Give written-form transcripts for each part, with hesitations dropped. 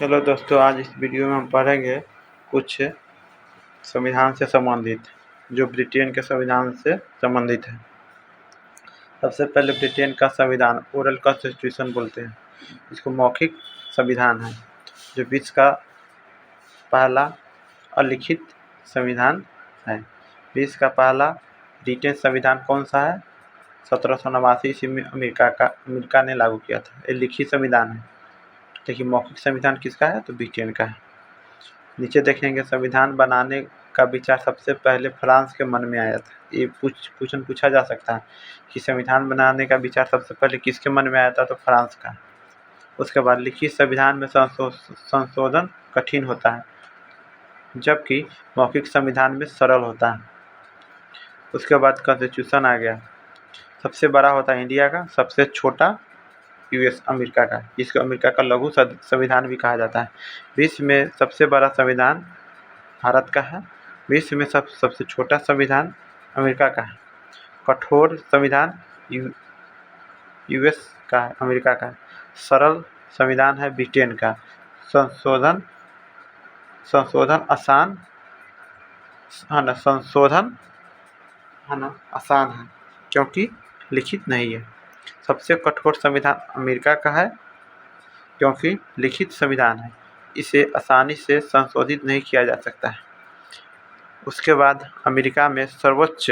Hello दोस्तों, आज इस वीडियो में हम पढ़ेंगे कुछ संविधान से संबंधित जो ब्रिटेन के संविधान से संबंधित है। सबसे पहले ब्रिटेन का संविधान ओरल कॉन्स्टिट्यूशन बोलते हैं। इसको मौखिक संविधान है जो विश्व का पहला अलिखित संविधान है। विश्व का पहला ब्रिटेन संविधान कौन सा है? 1789 ईस्वी में अमेरिका ने लागू किया था। ये लिखित संविधान है। देखिए मौखिक संविधान किसका है? तो ब्रिटेन का है। नीचे देखेंगे संविधान बनाने का विचार सबसे पहले फ्रांस के मन में आया था। ये पूछा जा सकता है कि संविधान बनाने का विचार सबसे पहले किसके मन में आया था? तो फ्रांस का। उसके बाद लिखित संविधान में संशोधन कठिन होता है जबकि मौखिक संविधान में सरल होता है। उसके बाद कॉन्स्टिट्यूशन आ गया। सबसे बड़ा होता है इंडिया का, सबसे छोटा यूएस अमेरिका का। इसको अमेरिका का लघु संविधान भी कहा जाता है। विश्व में सबसे बड़ा संविधान भारत का है। विश्व में सबसे छोटा संविधान अमेरिका का है। कठोर संविधान यूएस का है, अमेरिका का है। सरल संविधान है ब्रिटेन का। संशोधन आसान है ना, आसान है क्योंकि लिखित नहीं है। सबसे कठोर संविधान अमेरिका का है क्योंकि लिखित संविधान है, इसे आसानी से संशोधित नहीं किया जा सकता है। उसके बाद अमेरिका में सर्वोच्च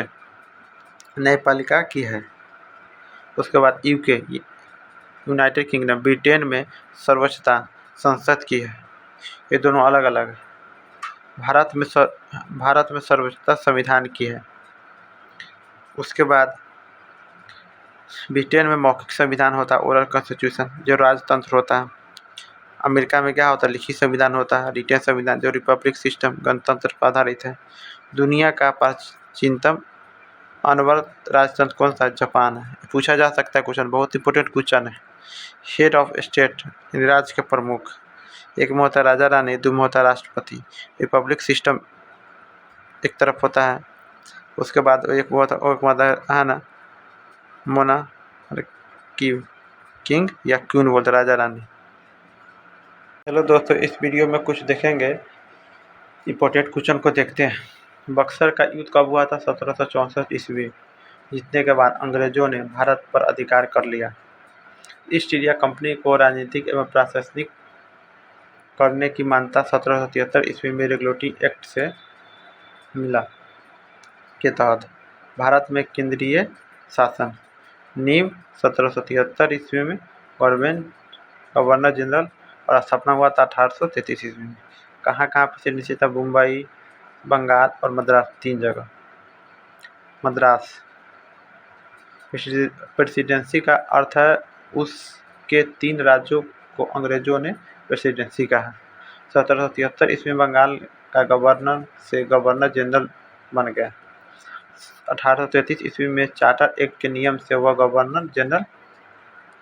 न्यायपालिका की है। उसके बाद यूके यूनाइटेड किंगडम ब्रिटेन में सर्वोच्चता संसद की है। ये दोनों अलग अलग है। भारत में सर्वोच्चता संविधान की है। उसके बाद ब्रिटेन में मौखिक संविधान होता है, ओरल कॉन्स्टिट्यूशन, जो राजतंत्र होता है। अमेरिका में क्या होता है? लिखित संविधान होता है, रिटेन संविधान, जो रिपब्लिक सिस्टम गणतंत्र पर आधारित है। दुनिया का प्राचीनतम अनवरत राजतंत्र कौन सा है? जापान है। पूछा जा सकता है क्वेश्चन, बहुत इंपॉर्टेंट क्वेश्चन है। हेड ऑफ स्टेट, राज्य के प्रमुख, एक में होता है राजा रानी, दो में होता है राष्ट्रपति। रिपब्लिक सिस्टम एक तरफ होता है। उसके बाद एक होता है ना मोना किंग या क्वीन बोलते राजा रानी। चलो दोस्तों, इस वीडियो में कुछ देखेंगे, इंपॉर्टेंट क्वेश्चन को देखते हैं। बक्सर का युद्ध कब हुआ था? 1764 ईस्वी। जीतने के बाद अंग्रेजों ने भारत पर अधिकार कर लिया। ईस्ट इंडिया कंपनी को राजनीतिक एवं प्रशासनिक करने की मान्यता 1773 ईस्वी में रेगुलेटरी एक्ट से मिला के तहत भारत में केंद्रीय शासन नींव 1773 ईस्वी में गवर्नर जनरल और स्थापना हुआ था 1833 ईस्वी में। कहाँ पर से निश्चित था? मुंबई, बंगाल और मद्रास, 3 जगह। मद्रास प्रेसिडेंसी का अर्थ है उसके 3 राज्यों को अंग्रेजों ने प्रेसिडेंसी कहा। 1773 ईस्वी में बंगाल का गवर्नर से गवर्नर जनरल बन गया। 1833 ईस्वी में चार्टर एक्ट के नियम से वह गवर्नर जनरल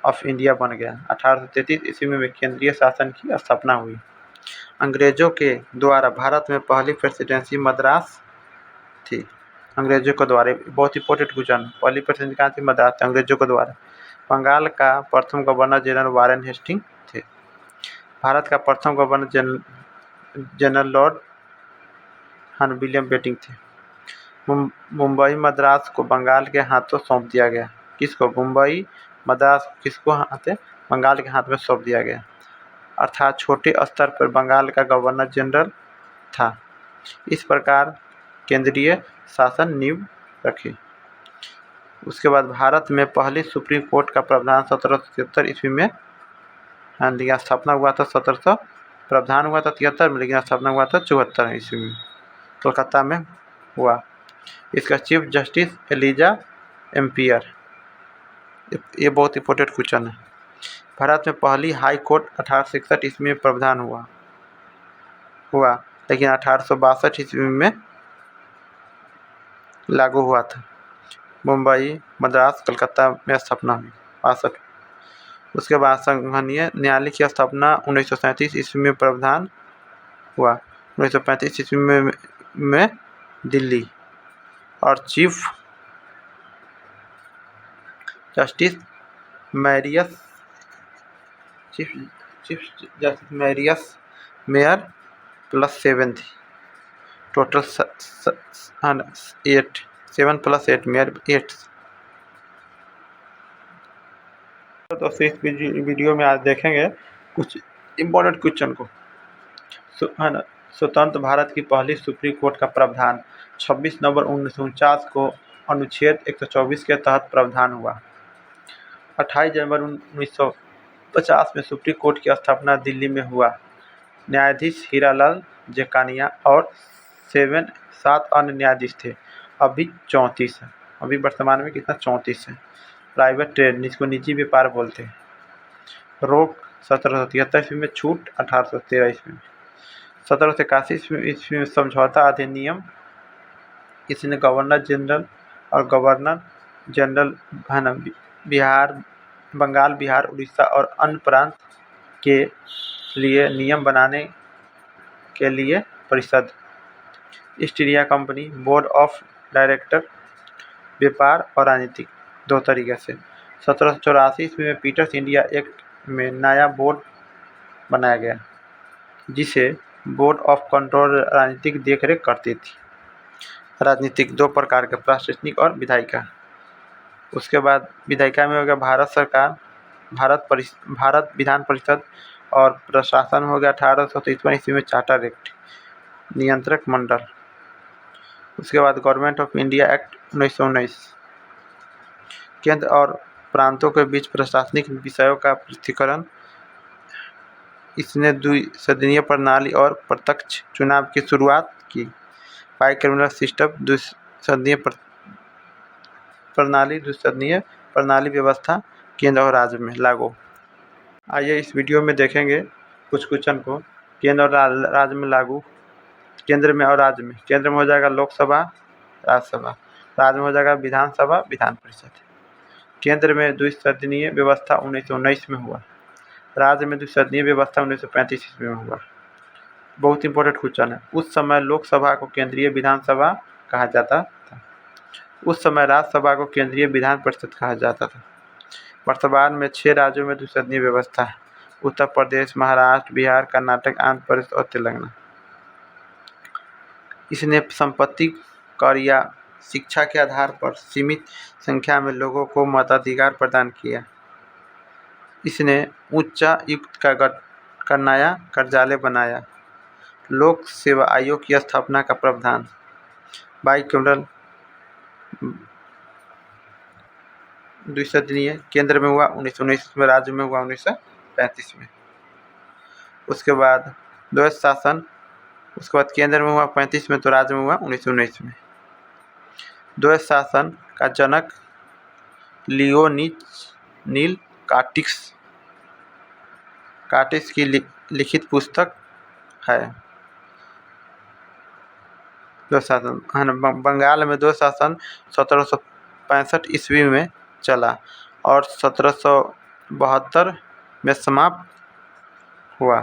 ऑफ इंडिया बन गया। 1833 ईस्वी में केंद्रीय शासन की स्थापना हुई। अंग्रेजों के द्वारा भारत में पहली प्रेसिडेंसी मद्रास थी। अंग्रेजों के द्वारा, बहुत इंपॉर्टेंट क्वेश्चन, पहली प्रेसिडेंसी कहाँ थी? मद्रास, अंग्रेजों के द्वारा। बंगाल का प्रथम गवर्नर जनरल वारेन हेस्टिंग थे। भारत का प्रथम governor general Lord William Bentinck थे। मुंबई मद्रास को बंगाल के हाथों सौंप दिया गया। किसको? मुंबई मद्रास किसको हाथ है? बंगाल के हाथ में सौंप दिया गया। अर्थात छोटे स्तर पर बंगाल का गवर्नर जनरल था। इस प्रकार केंद्रीय शासन नींव रखी। उसके बाद भारत में पहली सुप्रीम कोर्ट का प्रावधान 1773 ईस्वी में स्थापना हुआ था। 1700 प्रावधान हुआ था 73 में, लेकिन स्थापना हुआ था 74 ईस्वी में, कोलकाता में हुआ। इसका चीफ जस्टिस एलिजा एम्पियर। ये बहुत इंपॉर्टेंट क्वेश्चन है। भारत में पहली हाई कोर्ट 1861 ईस्वी में प्रावधान हुआ, लेकिन 1862 ईस्वी में लागू हुआ था। मुंबई, मद्रास, कलकत्ता में स्थापना हुई 62। उसके बाद संघीय न्यायालय की स्थापना 1937 ईस्वी में प्रावधान हुआ। 1935 ईस्वी में दिल्ली और chief justice chief justice mayor +7 थी। Total 8, 7 + 8 mayor 8। तो इस वीडियो में आज देखेंगे कुछ इम्पोर्टेंट क्वेश्चन को। स्वतंत्र भारत की पहली सुप्रीम कोर्ट का प्रावधान 26 नवंबर 1949 को अनुच्छेद 124 के तहत प्रावधान हुआ। 28 जनवरी 1950 में सुप्रीम कोर्ट की स्थापना दिल्ली में हुआ। न्यायाधीश हीरालाल जेकानिया और 7 अन्य न्यायाधीश थे। अभी 34 है। अभी वर्तमान में कितना 34 है। प्राइवेट ट्रेड जिसको निजी व्यापार बोलते हैं। रोक 1773 ईस्वी में, छूट 1813 ईस्वी में। 1781 ईस्वी में समझौता अधिनियम, इसने गवर्नर जनरल और गवर्नर जनरल बिहार, बंगाल, बिहार, उड़ीसा और अन्य प्रांत के लिए नियम बनाने के लिए परिषद, east India company, board of director, व्यापार और राजनीतिक, दो तरीके से। 1784 ईस्वी में पीटर्स इंडिया एक्ट में नया बोर्ड बनाया गया जिसे बोर्ड ऑफ कंट्रोल राजनीतिक देखरेख करती थी। राजनीतिक 2 प्रकार के, प्रशासनिक और विधायिका। उसके बाद विधायिका में हो गया भारत सरकार, भारत विधान परिषद, और प्रशासन हो गया 1853 ईस्वी में चार्टर एक्ट, नियंत्रक मंडल। उसके बाद गवर्नमेंट ऑफ इंडिया एक्ट 1919, केंद्र और प्रांतों के बीच प्रशासनिक विषयों का पृथक्करण। इसने द्विसदनीय प्रणाली और प्रत्यक्ष चुनाव की शुरुआत की। बाइकैमरल सिस्टम, द्विसदनीय प्रणाली व्यवस्था केंद्र और राज्य में लागू। आइए इस वीडियो में देखेंगे कुछ क्वेश्चन को। केंद्र और राज्य में लागू। केंद्र में और राज्य में, केंद्र में हो जाएगा लोकसभा, राज्यसभा। राज्य में हो जाएगा विधानसभा, विधान परिषद। केंद्र में द्विसदनीय व्यवस्था 1919 में हुआ। राज्य में द्विसदनीय व्यवस्था 1935 ईस्वी में हुआ। बहुत इंपॉर्टेंट क्वेश्चन है। उस समय लोकसभा को केंद्रीय विधानसभा कहा जाता था। उस समय राज्यसभा को केंद्रीय विधान परिषद कहा जाता था। वर्तमान में 6 राज्यों में द्विसदनीय व्यवस्था है। उत्तर प्रदेश, महाराष्ट्र, बिहार, कर्नाटक, आंध्र प्रदेश और तेलंगाना। इसने संपत्ति कर या शिक्षा के आधार पर सीमित संख्या में लोगों को मताधिकार प्रदान किया। इसने उच्चायुक्त का नया कार्यालय बनाया। लोक सेवा आयोग की स्थापना का प्रावधान। बाइकैमरल द्विसदनीय केंद्र में हुआ 1919 में, राज्य में हुआ 1935 में। उसके बाद द्वैध शासन, उसके बाद केंद्र में हुआ 35 में तो राज्य में हुआ 1919 में। द्वैध शासन का जनक लियोनील कार्टिस की लिखित पुस्तक है। द्वैध शासन, बंगाल में द्वैध शासन 1765 ईस्वी में चला और 1772 में समाप्त हुआ।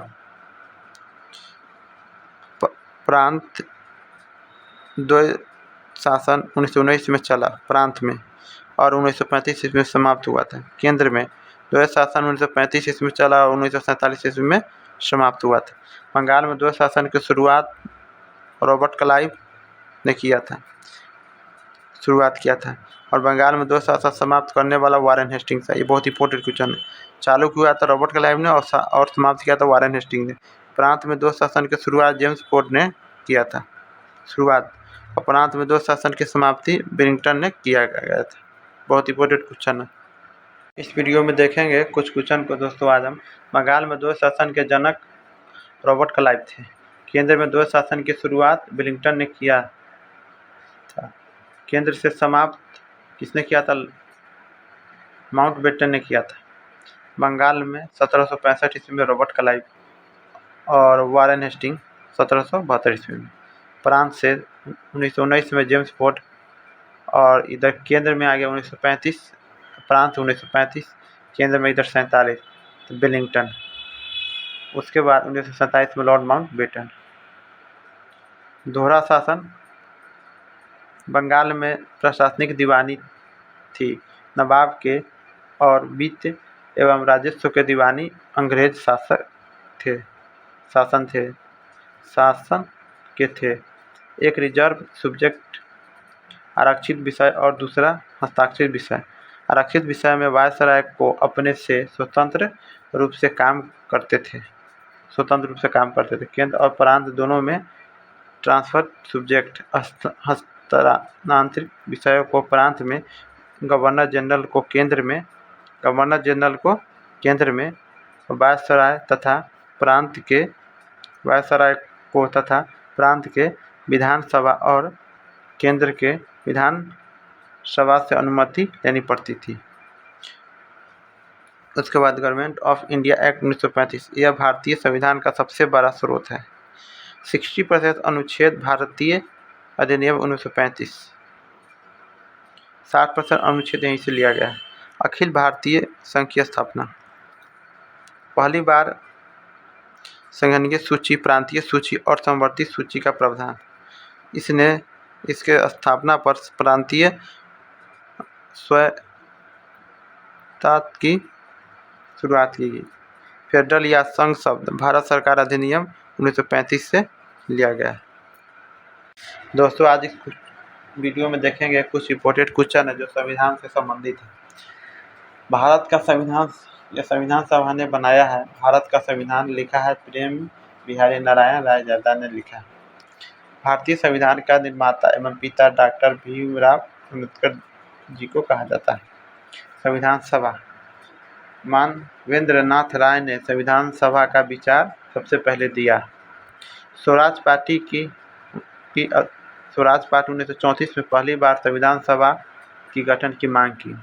प्रांत द्वैध शासन 1919 में चला प्रांत में और 1935 ईस्वी में समाप्त हुआ था। केंद्र में द्वैध शासन 1935 ईस्वी में चला और 1947 ईस्वी में समाप्त हुआ था। बंगाल में द्वैध शासन की शुरुआत रॉबर्ट क्लाइव ने शुरुआत किया था और बंगाल में द्वैध शासन समाप्त करने वाला वारेन हेस्टिंग्स है। ये बहुत इंपॉर्टेंट क्वेश्चन है। चालू किया था रॉबर्ट क्लाइव ने और समाप्त किया था वारेन हेस्टिंग्स ने। प्रांत में द्वैध शासन की शुरुआत जेम्स फोर्ड ने किया था और प्रांत में द्वैध शासन की समाप्ति वेलिंगटन ने किया गया था। बहुत इंपॉर्टेंट क्वेश्चन है। इस वीडियो में देखेंगे कुछ क्वेश्चन को दोस्तों। आज हम बंगाल में द्वैध शासन के जनक रॉबर्ट क्लाइव थे। केंद्र में द्वैध शासन की शुरुआत वेलिंगटन ने किया था। केंद्र से समाप्त किसने किया था? माउंटबेटन ने किया था। बंगाल में 1765 ईस्वी में रॉबर्ट क्लाइव और वारेन हेस्टिंग 1772 ईस्वी में। प्रांत से 1919 में जेम्स फोर्ड और इधर केंद्र में आ गया 1935। प्रांत 1935, केंद्र में इधर 47 वेलिंगटन। उसके बाद 1927 में लॉर्ड माउंटबेटन। दोहरा शासन, बंगाल में प्रशासनिक दीवानी थी नवाब के और वित्त एवं राजस्व के दीवानी अंग्रेज शासन के थे। एक रिजर्व सब्जेक्ट आरक्षित विषय और दूसरा हस्ताक्षरित विषय। आरक्षित विषय में वायसराय को अपने से स्वतंत्र रूप से काम करते थे। केंद्र और प्रांत दोनों में ट्रांसफर सब्जेक्ट। हस्तांतरित विषयों को प्रांत में गवर्नर जनरल को केंद्र में वायसराय तथा प्रांत के विधानसभा और केंद्र के विधानसभा से अनुमति लेनी पड़ती थी। उसके बाद गवर्नमेंट ऑफ इंडिया एक्ट 1935, यह भारतीय संविधान का सबसे बड़ा स्रोत है। 60% अनुच्छेद भारतीय अधिनियम 1935, 60% अनुच्छेद यहीं से लिया गया है। अखिल भारतीय संघ की स्थापना। पहली बार संघीय सूची, प्रांतीय सूची और समवर्ती सूची का प्रावधान। इसके स्थापना पर प्रांतीय स्वायत्तता की शुरुआत की गई। फेडरल या संघ शब्द भारत सरकार अधिनियम 1935 से लिया गया है। दोस्तों, आज इस वीडियो में देखेंगे कुछ इंपॉर्टेंट क्वेश्चन है जो संविधान से संबंधित है। भारत का संविधान यह संविधान सभा ने बनाया है। भारत का संविधान लिखा है प्रेम बिहारी नारायण रायजादा ने लिखा है। भारतीय संविधान का निर्माता एवं पिता डॉक्टर भीमराव अम्बेडकर जी को कहा जाता है। संविधान सभा मानवेंद्र राय ने संविधान सभा का विचार सबसे पहले दिया। स्वराज पार्टी 1934 में पहली बार संविधान सभा की गठन की मांग की।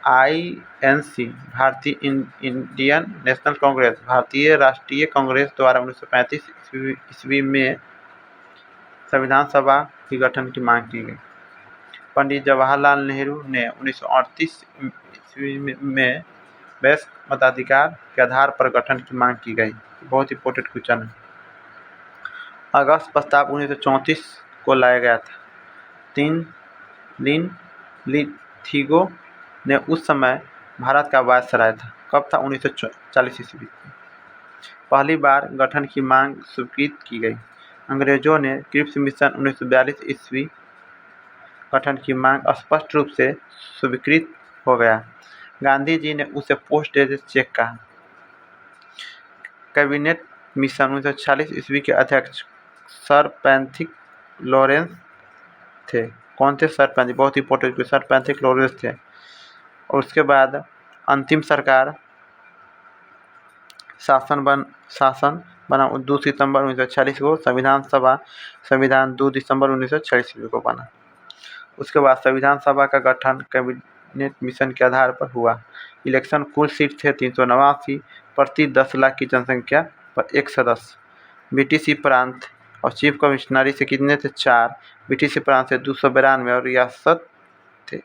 INC भारतीय इंडियन नेशनल कांग्रेस, भारतीय राष्ट्रीय कांग्रेस द्वारा 1935 ईस्वी में संविधान सभा की गठन की मांग की गई। पंडित जवाहरलाल नेहरू ने 1938 ईस्वी में वयस्क मताधिकार के आधार पर गठन की मांग की गई। बहुत इंपॉर्टेंट क्वेश्चन है। अगस्त प्रस्ताव 1934 को लाया गया था। लिन लिथिगो ने उस समय भारत का वायसराय था। कब था? 1940 ईस्वी। पहली बार गठन की मांग स्वीकृत की गई। अंग्रेजों ने क्रिप्स मिशन 1942 ईस्वी गठन की मांग स्पष्ट रूप से स्वीकृत हो गया। गांधी जी ने उसे पोस्ट डेटेड चेक कहा। कैबिनेट मिशन 1940 ईस्वी के अध्यक्ष सर पैट्रिक लॉरेंस थे। कौन थे? सर पैट्रिक, बहुत इंपॉर्टेंट, सर पैट्रिक लॉरेंस थे। और उसके बाद अंतिम सरकार शासन बना 2 सितंबर 1946 को। संविधान 2 दिसंबर 1946 को बना। उसके बाद संविधान सभा का गठन कैबिनेट मिशन के आधार पर हुआ। इलेक्शन कुल सीट थे 389 प्रति 10 लाख की जनसंख्या पर एक सदस्य। बीटीसी प्रांत और चीफ कमिश्नरी से कितने थे? 4। बीटीसी प्रांत से 292 और रियासत थे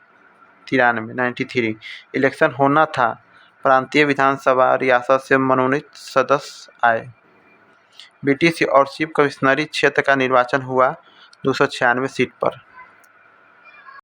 93। इलेक्शन होना था। प्रांतीय विधानसभा और रियासत से मनोनीत सदस्य आए। बीटीसी और चीफ कमिश्नरी क्षेत्र का निर्वाचन हुआ 296 सीट पर।